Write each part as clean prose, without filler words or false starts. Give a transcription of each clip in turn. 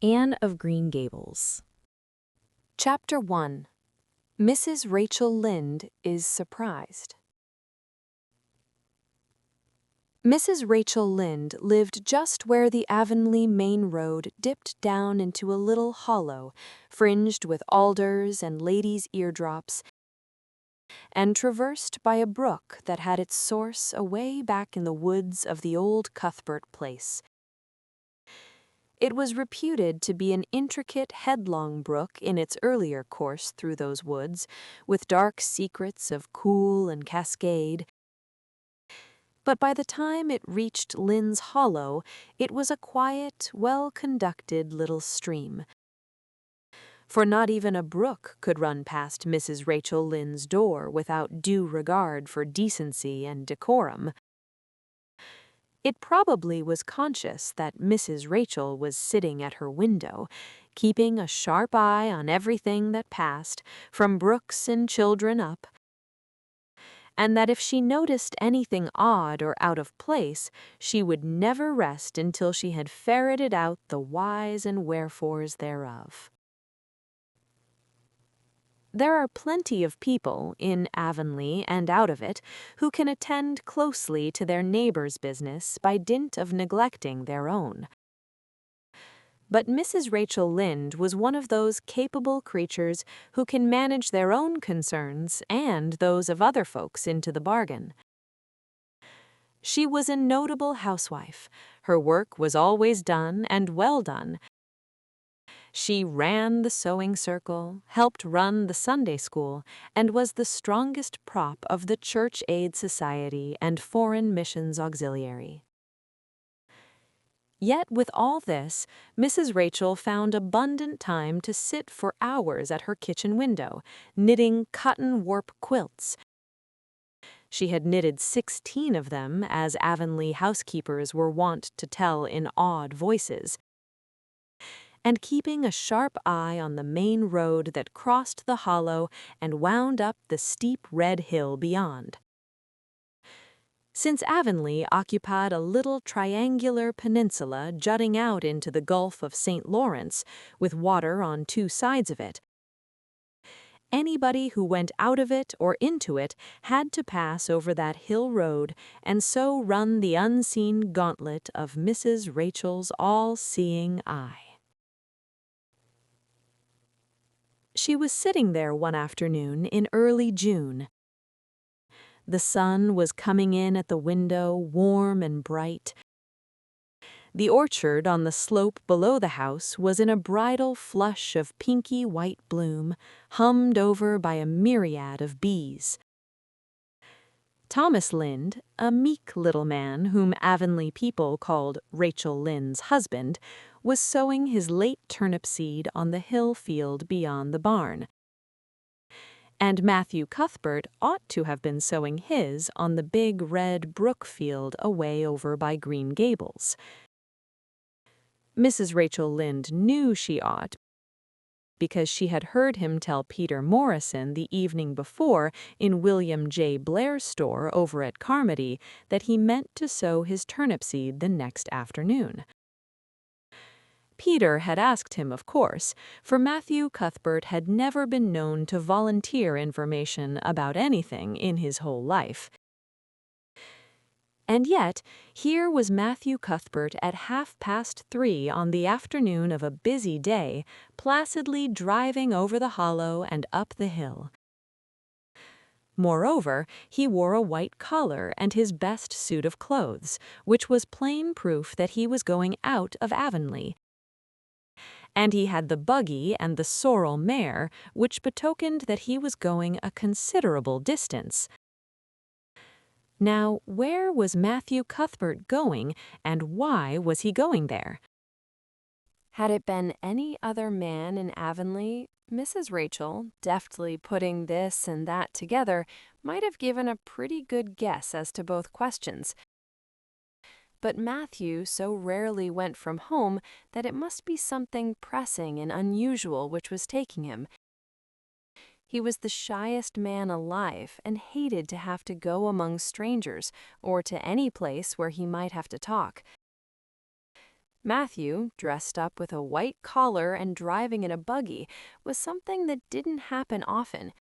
Anne of Green Gables. Chapter 1. Mrs. Rachel Lynde is surprised. Mrs. Rachel Lynde lived just where the Avonlea main road dipped down into a little hollow, fringed with alders and ladies' eardrops, and traversed by a brook that had its source away back in the woods of the old Cuthbert place. It was reputed to be an intricate, headlong brook in its earlier course through those woods, with dark secrets of cool and cascade. But by the time it reached Lynn's Hollow, it was a quiet, well-conducted little stream. For not even a brook could run past Mrs. Rachel Lynde's door without due regard for decency and decorum. It probably was conscious that Mrs. Rachel was sitting at her window, keeping a sharp eye on everything that passed, from brooks and children up, and that if she noticed anything odd or out of place, she would never rest until she had ferreted out the whys and wherefores thereof. There are plenty of people, in Avonlea and out of it, who can attend closely to their neighbor's business by dint of neglecting their own. But Mrs. Rachel Lynde was one of those capable creatures who can manage their own concerns and those of other folks into the bargain. She was a notable housewife. Her work was always done and well done. She ran the sewing circle, helped run the Sunday school, and was the strongest prop of the Church Aid Society and Foreign Missions Auxiliary. Yet with all this, Mrs. Rachel found abundant time to sit for hours at her kitchen window, knitting cotton warp quilts. She had knitted 16 of them, as Avonlea housekeepers were wont to tell in awed voices, and keeping a sharp eye on the main road that crossed the hollow and wound up the steep red hill beyond. Since Avonlea occupied a little triangular peninsula jutting out into the Gulf of St. Lawrence, with water on two sides of it, anybody who went out of it or into it had to pass over that hill road and so run the unseen gauntlet of Mrs. Rachel's all-seeing eye. She was sitting there one afternoon in early June. The sun was coming in at the window, warm and bright. The orchard on the slope below the house was in a bridal flush of pinky white bloom, hummed over by a myriad of bees. Thomas Lynde, a meek little man whom Avonlea people called Rachel Lynde's husband, was sowing his late turnip seed on the hill field beyond the barn. And Matthew Cuthbert ought to have been sowing his on the big red brook field away over by Green Gables. Mrs. Rachel Lynde knew she ought, because she had heard him tell Peter Morrison the evening before in William J. Blair's store over at Carmody that he meant to sow his turnip seed the next afternoon. Peter had asked him, of course, for Matthew Cuthbert had never been known to volunteer information about anything in his whole life. And yet, here was Matthew Cuthbert at 3:30 on the afternoon of a busy day, placidly driving over the hollow and up the hill. Moreover, he wore a white collar and his best suit of clothes, which was plain proof that he was going out of Avonlea. And he had the buggy and the sorrel mare, which betokened that he was going a considerable distance. Now, where was Matthew Cuthbert going, and why was he going there? Had it been any other man in Avonlea, Mrs. Rachel, deftly putting this and that together, might have given a pretty good guess as to both questions. But Matthew so rarely went from home that it must be something pressing and unusual which was taking him. He was the shyest man alive and hated to have to go among strangers or to any place where he might have to talk. Matthew, dressed up with a white collar and driving in a buggy, was something that didn't happen often.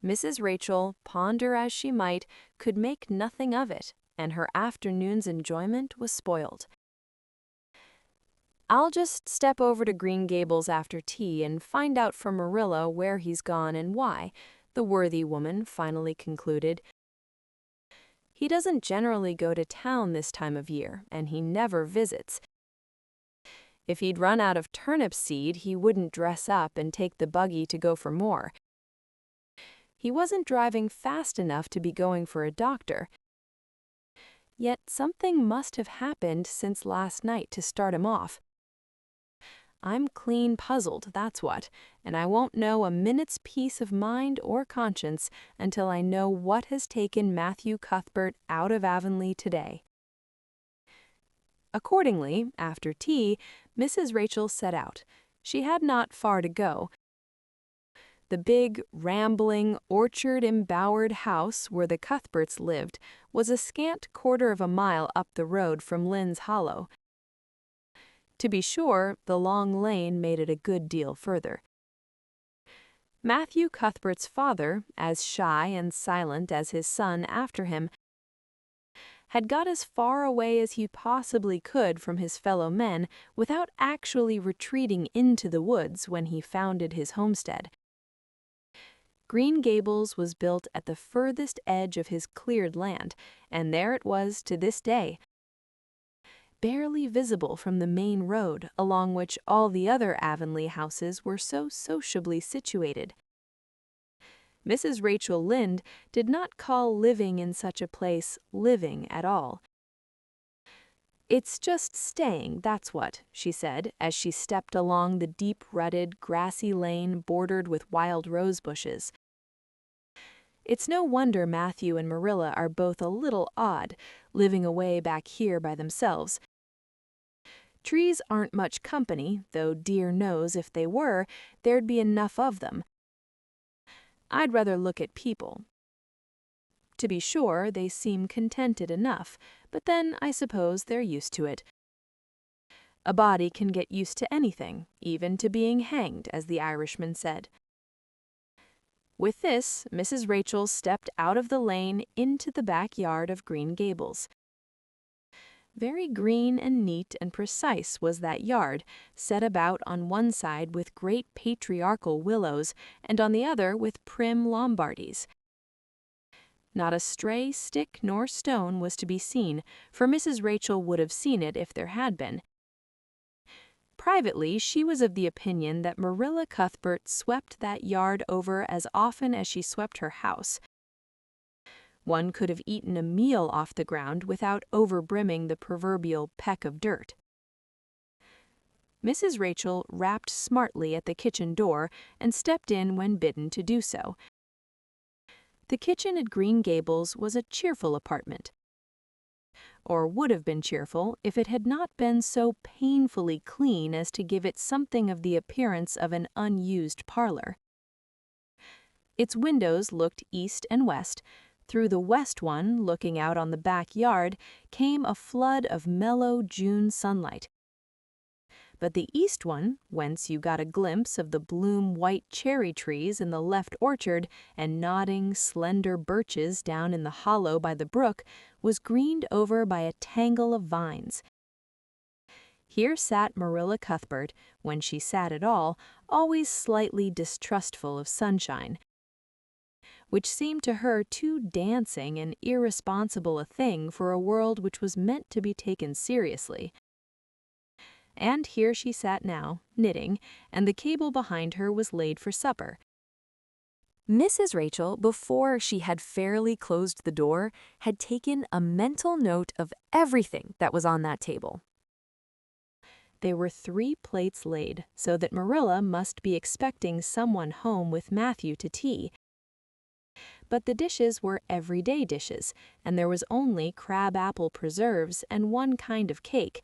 Mrs. Rachel, ponder as she might, could make nothing of it, and her afternoon's enjoyment was spoiled. "I'll just step over to Green Gables after tea and find out from Marilla where he's gone and why," the worthy woman finally concluded. "He doesn't generally go to town this time of year, and he never visits. If he'd run out of turnip seed, he wouldn't dress up and take the buggy to go for more. He wasn't driving fast enough to be going for a doctor. Yet something must have happened since last night to start him off. I'm clean puzzled, that's what, and I won't know a minute's peace of mind or conscience until I know what has taken Matthew Cuthbert out of Avonlea today." Accordingly, after tea, Mrs. Rachel set out. She had not far to go. The big, rambling, orchard-embowered house where the Cuthberts lived was a scant quarter of a mile up the road from Lynn's Hollow. To be sure, the long lane made it a good deal further. Matthew Cuthbert's father, as shy and silent as his son after him, had got as far away as he possibly could from his fellow men without actually retreating into the woods when he founded his homestead. Green Gables was built at the furthest edge of his cleared land, and there it was to this day, barely visible from the main road along which all the other Avonlea houses were so sociably situated. Mrs. Rachel Lynde did not call living in such a place living at all. "It's just staying, that's what," she said, as she stepped along the deep-rutted, grassy lane bordered with wild rose bushes. "It's no wonder Matthew and Marilla are both a little odd, living away back here by themselves. Trees aren't much company, though dear knows if they were, there'd be enough of them. I'd rather look at people. To be sure, they seem contented enough, but then I suppose they're used to it. A body can get used to anything, even to being hanged, as the Irishman said." With this, Mrs. Rachel stepped out of the lane into the backyard of Green Gables. Very green and neat and precise was that yard, set about on one side with great patriarchal willows, and on the other with prim Lombardies. Not a stray stick nor stone was to be seen, for Mrs. Rachel would have seen it if there had been. Privately, she was of the opinion that Marilla Cuthbert swept that yard over as often as she swept her house. One could have eaten a meal off the ground without overbrimming the proverbial peck of dirt. Mrs. Rachel rapped smartly at the kitchen door and stepped in when bidden to do so. The kitchen at Green Gables was a cheerful apartment, or would have been cheerful if it had not been so painfully clean as to give it something of the appearance of an unused parlor. Its windows looked east and west. Through the west one, looking out on the backyard, came a flood of mellow June sunlight. But the east one, whence you got a glimpse of the bloom-white cherry trees in the left orchard and nodding, slender birches down in the hollow by the brook, was greened over by a tangle of vines. Here sat Marilla Cuthbert, when she sat at all, always slightly distrustful of sunshine, which seemed to her too dancing and irresponsible a thing for a world which was meant to be taken seriously. And here she sat now, knitting, and the cable behind her was laid for supper. Mrs. Rachel, before she had fairly closed the door, had taken a mental note of everything that was on that table. There were 3 plates laid, so that Marilla must be expecting someone home with Matthew to tea. But the dishes were everyday dishes, and there was only crab-apple preserves and one kind of cake,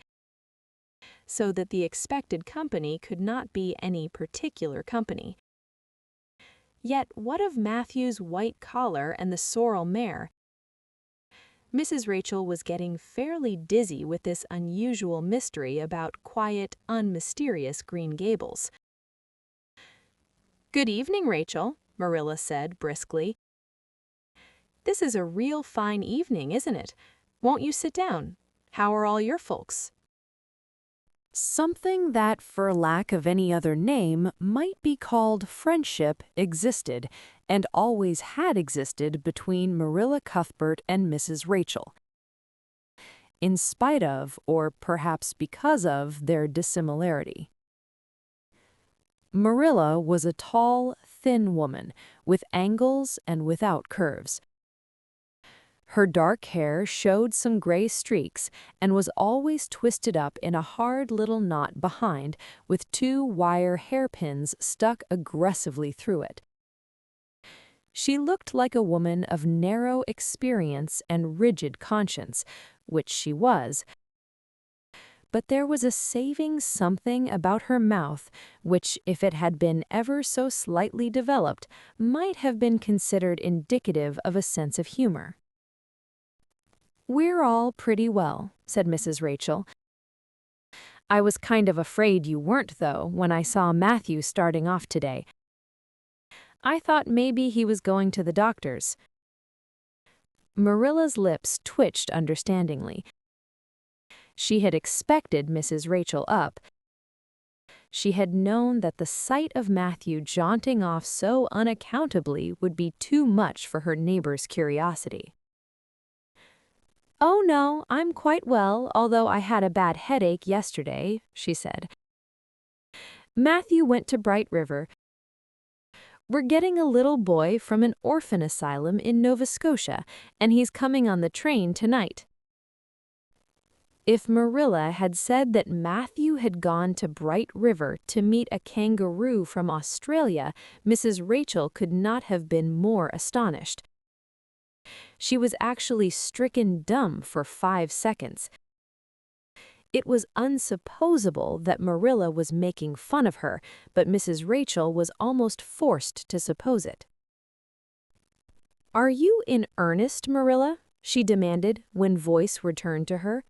so that the expected company could not be any particular company. Yet what of Matthew's white collar and the sorrel mare? Mrs. Rachel was getting fairly dizzy with this unusual mystery about quiet, unmysterious Green Gables. "Good evening, Rachel," Marilla said briskly. "This is a real fine evening, isn't it? Won't you sit down? How are all your folks?" Something that, for lack of any other name, might be called friendship existed, and always had existed between Marilla Cuthbert and Mrs. Rachel. In spite of, or perhaps because of, their dissimilarity. Marilla was a tall, thin woman, with angles and without curves. Her dark hair showed some gray streaks and was always twisted up in a hard little knot behind, with 2 wire hairpins stuck aggressively through it. She looked like a woman of narrow experience and rigid conscience, which she was. But there was a saving something about her mouth which, if it had been ever so slightly developed, might have been considered indicative of a sense of humor. "We're all pretty well," said Mrs. Rachel. "I was kind of afraid you weren't, though, when I saw Matthew starting off today. I thought maybe he was going to the doctor's." Marilla's lips twitched understandingly. She had expected Mrs. Rachel up. She had known that the sight of Matthew jaunting off so unaccountably would be too much for her neighbor's curiosity. "Oh, no, I'm quite well, although I had a bad headache yesterday," she said. "Matthew went to Bright River. We're getting a little boy from an orphan asylum in Nova Scotia, and he's coming on the train tonight." If Marilla had said that Matthew had gone to Bright River to meet a kangaroo from Australia, Mrs. Rachel could not have been more astonished. She was actually stricken dumb for 5 seconds. It was unsupposable that Marilla was making fun of her, but Mrs. Rachel was almost forced to suppose it. "Are you in earnest, Marilla?" she demanded when voice returned to her.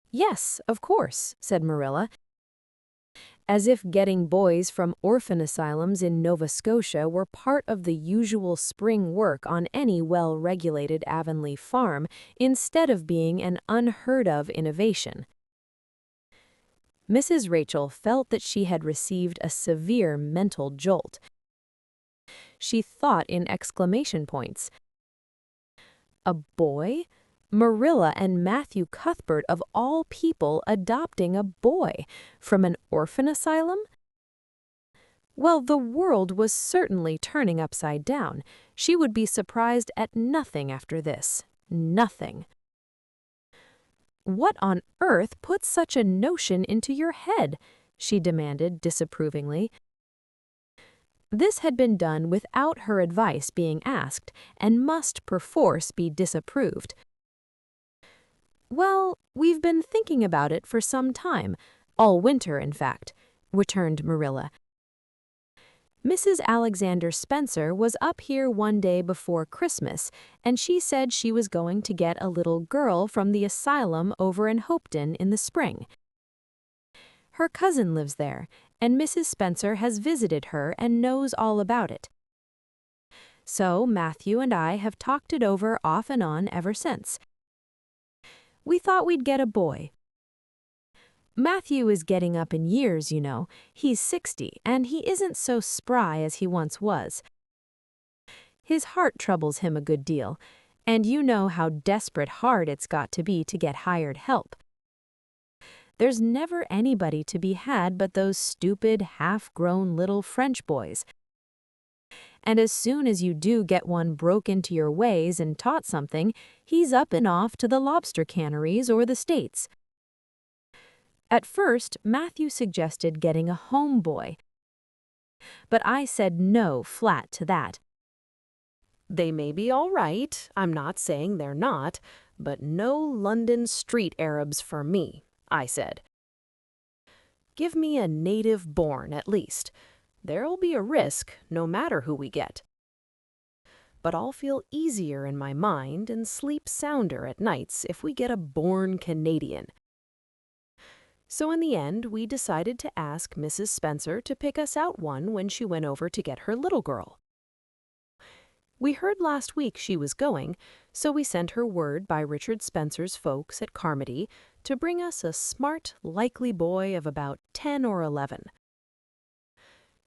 "Yes, of course," said Marilla, as if getting boys from orphan asylums in Nova Scotia were part of the usual spring work on any well-regulated Avonlea farm instead of being an unheard-of innovation. Mrs. Rachel felt that she had received a severe mental jolt. She thought in exclamation points. A boy? Marilla and Matthew Cuthbert, of all people, adopting a boy from an orphan asylum? Well, the world was certainly turning upside down. She would be surprised at nothing after this. Nothing. "What on earth put such a notion into your head?" she demanded disapprovingly. This had been done without her advice being asked, and must perforce be disapproved. "Well, we've been thinking about it for some time, all winter, in fact," returned Marilla. "Mrs. Alexander Spencer was up here one day before Christmas, and she said she was going to get a little girl from the asylum over in Hopeton in the spring. Her cousin lives there, and Mrs. Spencer has visited her and knows all about it. So Matthew and I have talked it over off and on ever since. We thought we'd get a boy. Matthew is getting up in years, you know. He's 60, and he isn't so spry as he once was. His heart troubles him a good deal, and you know how desperate hard it's got to be to get hired help. There's never anybody to be had but those stupid, half-grown little French boys. And as soon as you do get one broke into your ways and taught something, he's up and off to the lobster canneries or the States. At first, Matthew suggested getting a home boy, but I said no flat to that. They may be all right, I'm not saying they're not, but no London street Arabs for me, I said. Give me a native born, at least. There'll be a risk, no matter who we get. but I'll feel easier in my mind and sleep sounder at nights if we get a born Canadian." So in the end, we decided to ask Mrs. Spencer to pick us out one when she went over to get her little girl. We heard last week she was going, so we sent her word by Richard Spencer's folks at Carmody to bring us a smart, likely boy of about 10 or 11.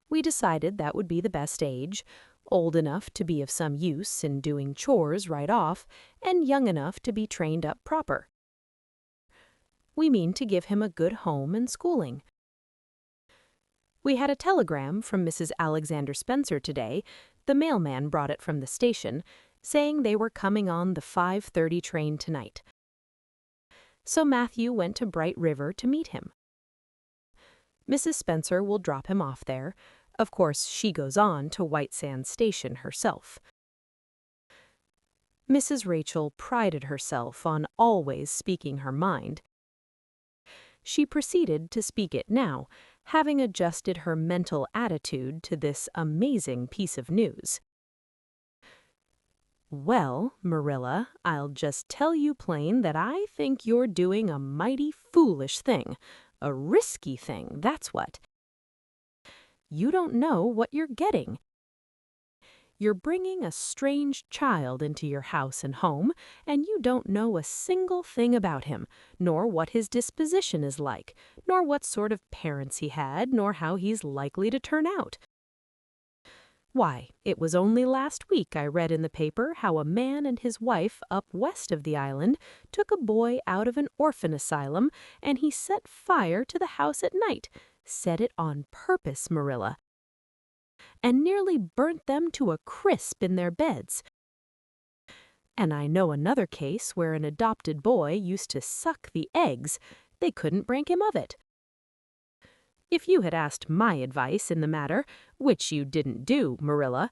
We decided that would be the best age, old enough to be of some use in doing chores right off, and young enough to be trained up proper. We mean to give him a good home and schooling. We had a telegram from Mrs. Alexander Spencer today. The mailman brought it from the station, saying they were coming on the 5:30 train tonight. So Matthew went to Bright River to meet him. Mrs. Spencer will drop him off there. Of course, she goes on to White Sands Station herself. Mrs. Rachel prided herself on always speaking her mind. She proceeded to speak it now, having adjusted her mental attitude to this amazing piece of news. "Well, Marilla, I'll just tell you plain that I think you're doing a mighty foolish thing, a risky thing, that's what. You don't know what you're getting. You're bringing a strange child into your house and home, and you don't know a single thing about him, nor what his disposition is like, nor what sort of parents he had, nor how he's likely to turn out. Why, it was only last week I read in the paper how a man and his wife up west of the island took a boy out of an orphan asylum, and he set fire to the house at night, set it on purpose, Marilla, and nearly burnt them to a crisp in their beds. And I know another case where an adopted boy used to suck the eggs. They couldn't break him of it. If you had asked my advice in the matter, which you didn't do, Marilla,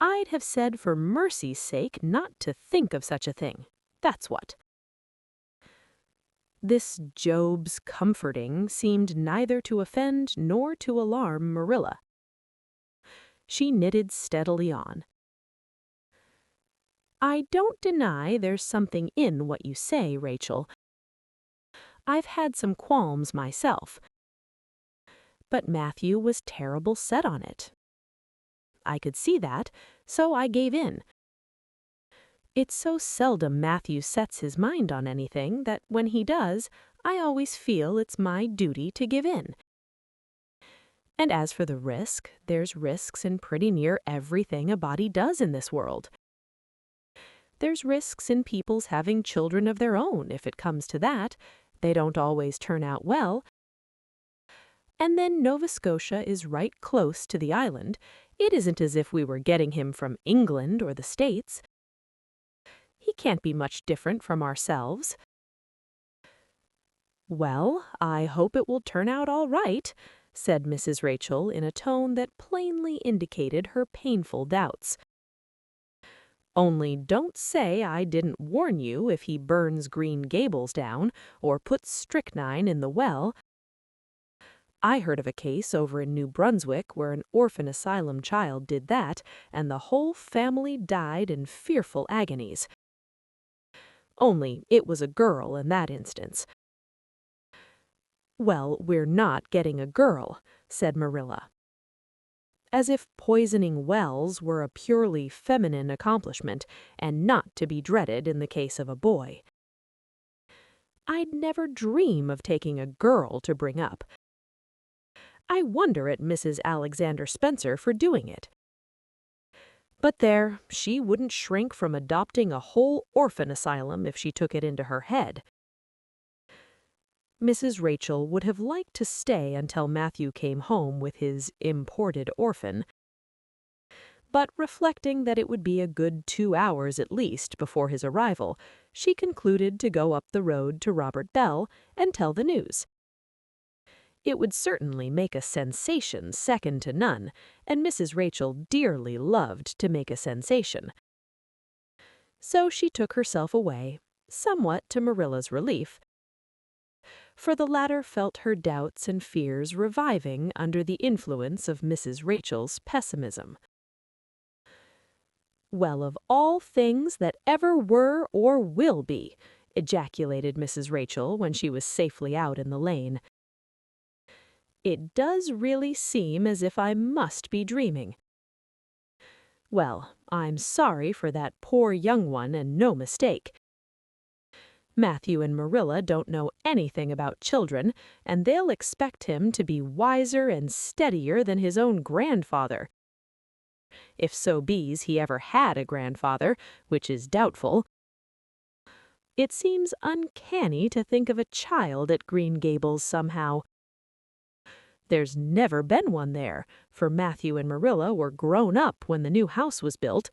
I'd have said for mercy's sake not to think of such a thing. That's what." This Job's comforting seemed neither to offend nor to alarm Marilla. She knitted steadily on. "I don't deny there's something in what you say, Rachel. I've had some qualms myself. But Matthew was terrible set on it. I could see that, so I gave in. It's so seldom Matthew sets his mind on anything that when he does, I always feel it's my duty to give in. And as for the risk, there's risks in pretty near everything a body does in this world. There's risks in people's having children of their own, if it comes to that. They don't always turn out well. And then Nova Scotia is right close to the island. It isn't as if we were getting him from England or the States. He can't be much different from ourselves." "Well, I hope it will turn out all right," said Mrs. Rachel in a tone that plainly indicated her painful doubts. "Only don't say I didn't warn you if he burns Green Gables down or puts strychnine in the well. I heard of a case over in New Brunswick where an orphan asylum child did that, and the whole family died in fearful agonies. Only it was a girl in that instance." "Well, we're not getting a girl," said Marilla. As if poisoning wells were a purely feminine accomplishment and not to be dreaded in the case of a boy. "I'd never dream of taking a girl to bring up. I wonder at Mrs. Alexander Spencer for doing it. But there, she wouldn't shrink from adopting a whole orphan asylum if she took it into her head." Mrs. Rachel would have liked to stay until Matthew came home with his imported orphan. But reflecting that it would be a good 2 hours at least before his arrival, she concluded to go up the road to Robert Bell and tell the news. It would certainly make a sensation second to none, and Mrs. Rachel dearly loved to make a sensation. So she took herself away, somewhat to Marilla's relief, for the latter felt her doubts and fears reviving under the influence of Mrs. Rachel's pessimism. "Well, of all things that ever were or will be," ejaculated Mrs. Rachel when she was safely out in the lane. "It does really seem as if I must be dreaming. Well, I'm sorry for that poor young one, and no mistake. Matthew and Marilla don't know anything about children, and they'll expect him to be wiser and steadier than his own grandfather. If so be's he ever had a grandfather, which is doubtful. It seems uncanny to think of a child at Green Gables somehow. There's never been one there, for Matthew and Marilla were grown up when the new house was built.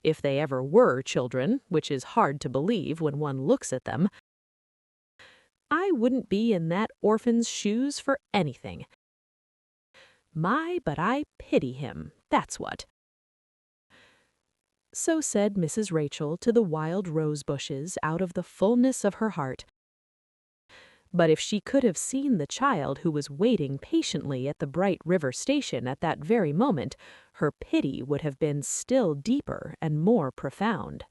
If they ever were children, which is hard to believe when one looks at them, I wouldn't be in that orphan's shoes for anything. My, but I pity him, that's what." So said Mrs. Rachel to the wild rose bushes out of the fullness of her heart. But if she could have seen the child who was waiting patiently at the Bright River station at that very moment, her pity would have been still deeper and more profound.